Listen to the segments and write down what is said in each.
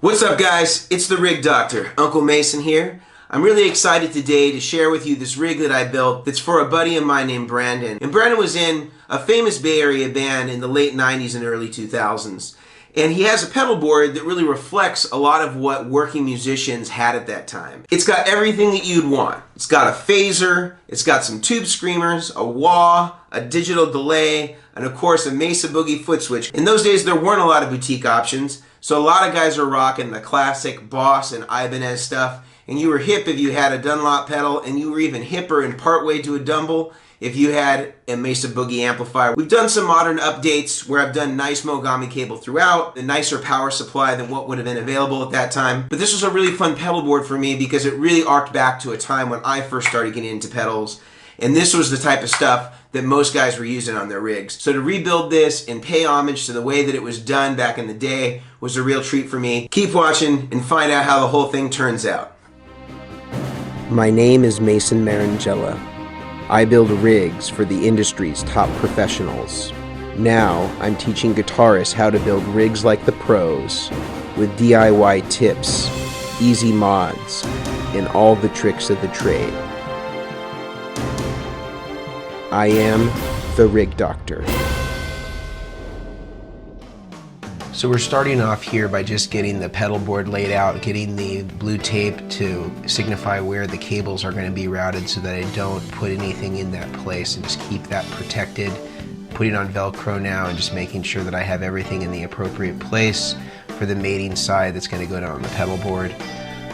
What's up, guys? It's the Rig Doctor, Uncle Mason here. I'm really excited today to share with you this rig that I built that's for a buddy of mine named Brandon. And Brandon was in a famous Bay Area band in the late 90s and early 2000s. And he has a pedal board that really reflects a lot of what working musicians had at that time. It's got everything that you'd want. It's got a phaser, it's got some tube screamers, a wah, a digital delay, and of course a Mesa Boogie foot switch. In those days there weren't a lot of boutique options, so a lot of guys are rocking the classic Boss and Ibanez stuff, and you were hip if you had a Dunlop pedal, and you were even hipper and partway to a Dumble if you had a Mesa Boogie amplifier. We've done some modern updates where I've done nice Mogami cable throughout, a nicer power supply than what would have been available at that time. But this was a really fun pedal board for me because it really arced back to a time when I first started getting into pedals. And this was the type of stuff that most guys were using on their rigs. So to rebuild this and pay homage to the way that it was done back in the day was a real treat for me. Keep watching and find out how the whole thing turns out. My name is Mason Marangella. I build rigs for the industry's top professionals. Now I'm teaching guitarists how to build rigs like the pros with DIY tips, easy mods, and all the tricks of the trade. I am the Rig Doctor. So we're starting off here by just getting the pedal board laid out, getting the blue tape to signify where the cables are going to be routed so that I don't put anything in that place and just keep that protected. Putting on Velcro now and just making sure that I have everything in the appropriate place for the mating side that's going to go down on the pedal board.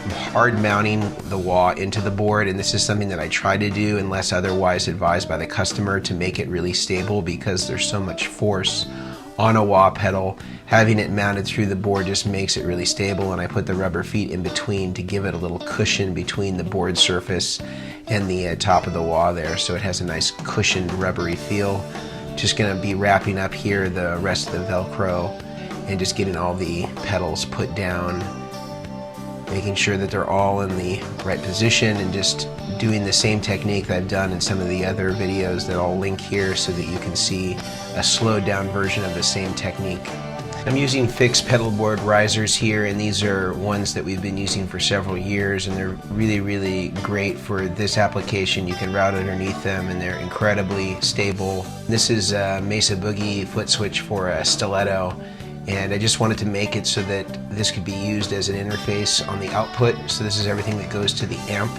I'm hard mounting the wah into the board, and this is something that I try to do unless otherwise advised by the customer to make it really stable because there's so much force on a wah pedal. Having it mounted through the board just makes it really stable, and I put the rubber feet in between to give it a little cushion between the board surface and the top of the wah there, so it has a nice cushioned rubbery feel. Just going to be wrapping up here the rest of the Velcro and just getting all the pedals put down, making sure that they're all in the right position, and just doing the same technique that I've done in some of the other videos that I'll link here so that you can see a slowed down version of the same technique. I'm using fixed pedal board risers here, and these are ones that we've been using for several years, and they're really great for this application. You can route underneath them and they're incredibly stable. This is a Mesa Boogie foot switch for a stiletto, and I just wanted to make it so that this could be used as an interface on the output. So this is everything that goes to the amp.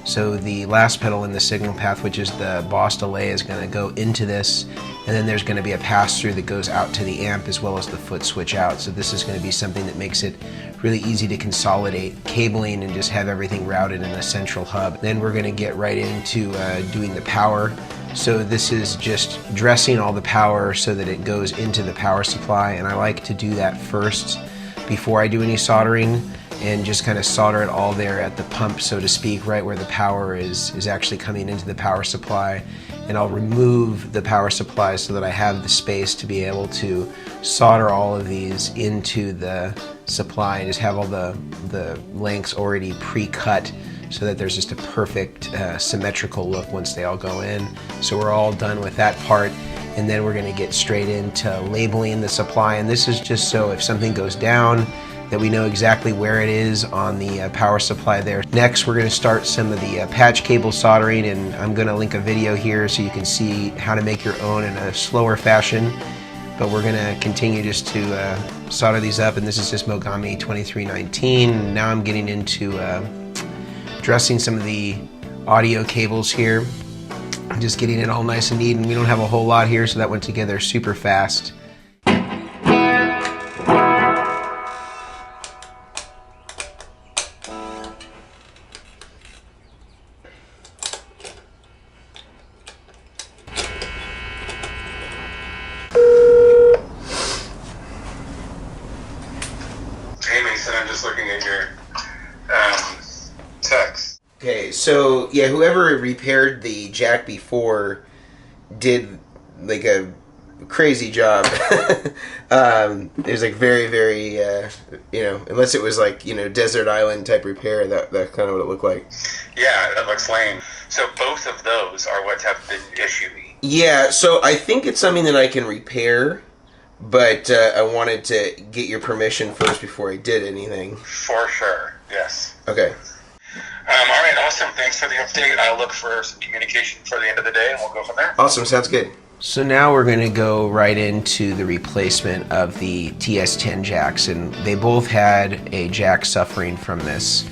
So the last pedal in the signal path, which is the Boss delay, is going to go into this, and then there's going to be a pass-through that goes out to the amp as well as the foot switch out. So this is going to be something that makes it really easy to consolidate cabling and just have everything routed in a central hub. Then we're going to get right into doing the power. So this is just dressing all the power so that it goes into the power supply, and I like to do that first before I do any soldering, and just kind of solder it all there at the pump, so to speak, right where the power is actually coming into the power supply. And I'll remove the power supply so that I have the space to be able to solder all of these into the supply and just have all the lengths already pre-cut so that there's just a perfect symmetrical look once they all go in. So we're all done with that part, and then we're going to get straight into labeling the supply. And this is just so if something goes down, that we know exactly where it is on the power supply there. Next, we're going to start some of the patch cable soldering, and I'm going to link a video here so you can see how to make your own in a slower fashion. But we're going to continue just to solder these up, and this is just Mogami 2319. Now I'm getting into dressing some of the audio cables here. I'm just getting it all nice and neat, and we don't have a whole lot here, so that went together super fast. Hey Mason, I'm just looking at your text. Okay, so yeah, whoever repaired the jack before did like a crazy job. It was like very, you know, unless it was like, you know, desert island type repair, that's kind of what it looked like. Yeah, that looks lame. So both of those are what have been issuing. Yeah, so I think it's something that I can repair, but I wanted to get your permission first before I did anything. For sure, yes. Okay. All right, awesome. Thanks for the update. I'll look for some communication for the end of the day, and we'll go from there. Awesome, sounds good. So now we're going to go right into the replacement of the TS10 jacks, and they both had a jack suffering from this,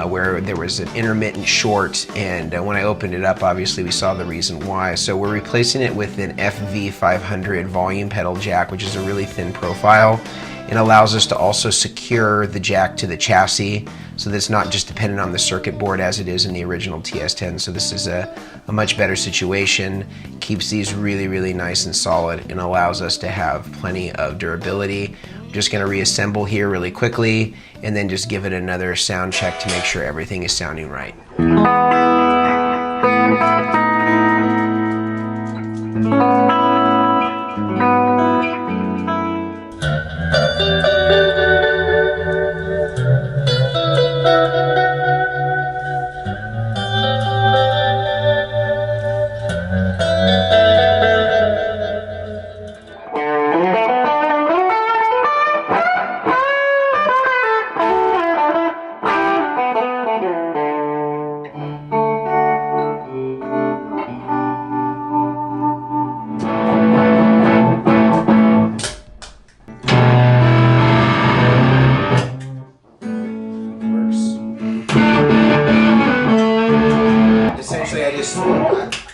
where there was an intermittent short, and when I opened it up, obviously we saw the reason why. So we're replacing it with an FV500 volume pedal jack, which is a really thin profile, and allows us to also secure the jack to the chassis, so that it's not just dependent on the circuit board as it is in the original TS10. So this is a much better situation, keeps these really, really nice and solid, and allows us to have plenty of durability. I'm just gonna reassemble here really quickly, and then just give it another sound check to make sure everything is sounding right.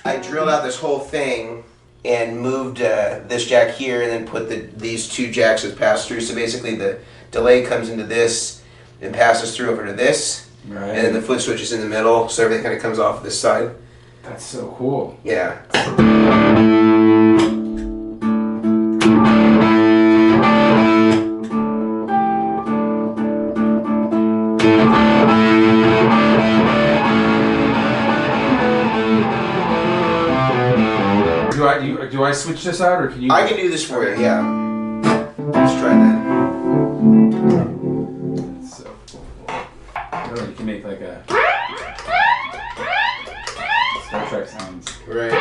I drilled out this whole thing and moved this jack here, and then put these two jacks as pass through. So basically the delay comes into this and passes through over to this, Right. and then the foot switch is in the middle, so everything kind of comes off this side. That's so cool. Yeah. Do I switch this out, or can you? I can do this for you, yeah. Let's try that. That's so cool. Oh, you can make like a Star Trek sounds. Right.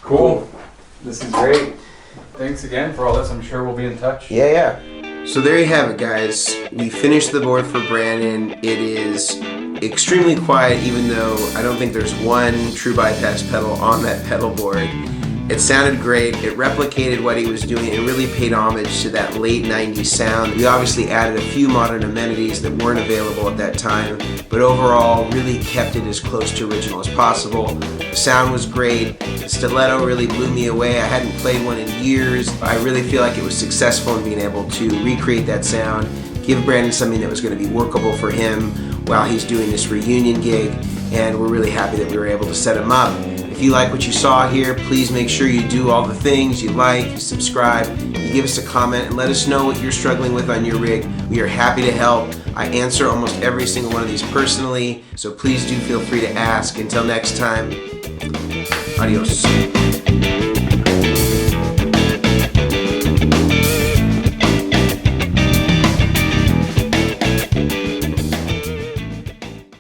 Cool. This is great. Thanks again for all this. I'm sure we'll be in touch. Yeah. So there you have it, guys. We finished the board for Brandon. It is extremely quiet, even though I don't think there's one true bypass pedal on that pedal board. It sounded great. It replicated what he was doing. It really paid homage to that late 90s sound. We obviously added a few modern amenities that weren't available at that time, but overall really kept it as close to original as possible. The sound was great. The stiletto really blew me away. I hadn't played one in years. I really feel like it was successful in being able to recreate that sound, give Brandon something that was going to be workable for him while he's doing this reunion gig, and we're really happy that we were able to set him up. If you like what you saw here, please make sure you do all the things you like, you subscribe, you give us a comment, and let us know what you're struggling with on your rig. We are happy to help. I answer almost every single one of these personally, so please do feel free to ask. Until next time, adios.